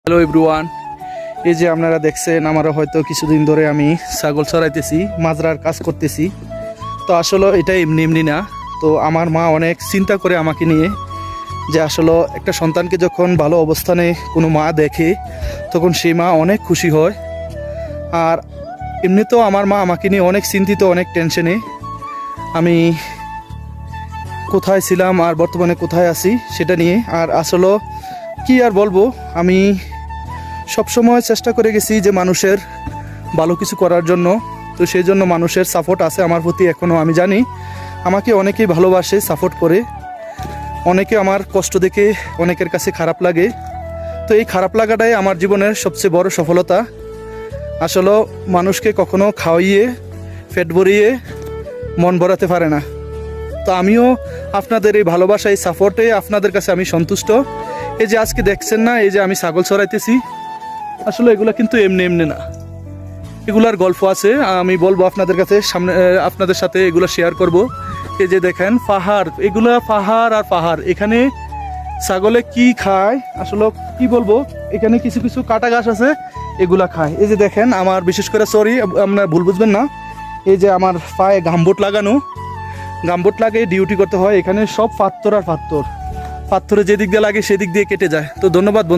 Hello everyone, এই যে আপনারা দেখছেন আমারও হয়তো কিছুদিন ধরে আমি ছাগল চড়াইতেছি, মাজরার কাজ করতেছি। তো আসলে এটা এমনি এমনি না। তো আমার মা অনেক চিন্তা করে আমাকে নিয়ে, যে আসলে একটা সন্তানকে যখন ভালো অবস্থানে কোনো মা দেখে তখন সেই মা অনেক খুশি হয়। আর এমনিতেও আমার মা আমাকে নিয়ে অনেক চিন্তিত, অনেক টেনশনে। আমি কোথায় ছিলাম আর বর্তমানে কোথায় আছি সেটা নিয়ে। আর আসলে কি আর বলবো, আমি সবসময় চেষ্টা করে গেছি যে মানুষের ভালো কিছু করার জন্য। তো সেই জন্য মানুষের সাপোর্ট আছে আমার প্রতি এখনও। আমি জানি আমাকে অনেকেই ভালোবাসে, সাপোর্ট করে। অনেকে আমার কষ্ট দেখে অনেকের কাছে খারাপ লাগে। তো এই খারাপ লাগাটাই আমার জীবনের সবচেয়ে বড় সফলতা। আসলে মানুষকে কখনো খাওয়াইয়ে পেট ভরিয়ে মন ভরাতে পারে না। তো আমিও আপনাদের এই ভালোবাসা, এই সাপোর্টে আপনাদের কাছে আমি সন্তুষ্ট। এই যে আজকে দেখছেন না, এই যে আমি ছাগল চড়াইতেছি, আসলে এগুলা কিন্তু এমনি এমনি না, এগুলার গল্প আছে। আমি বলবো আপনাদের কাছে, সামনে আপনাদের সাথে এগুলো শেয়ার করব। এই যে দেখেন পাহাড়, এগুলা পাহাড় আর পাহাড়। এখানে ছাগলে কি খায় আসলে কি বলবো, এখানে কিছু কিছু কাটা ঘাস আছে, এগুলা খায়। এই যে দেখেন আমার, বিশেষ করে সরি আপনার ভুল বুঝবেন না, এই যে আমার পায়ে গামবোট লাগানো, গামবোট লাগে ডিউটি করতে হয়। এখানে সব পাথর আর পাথর, পাথরে যেদিক দিয়ে লাগে সেদিক দিয়ে কেটে যায়। তো ধন্যবাদ বন্ধু।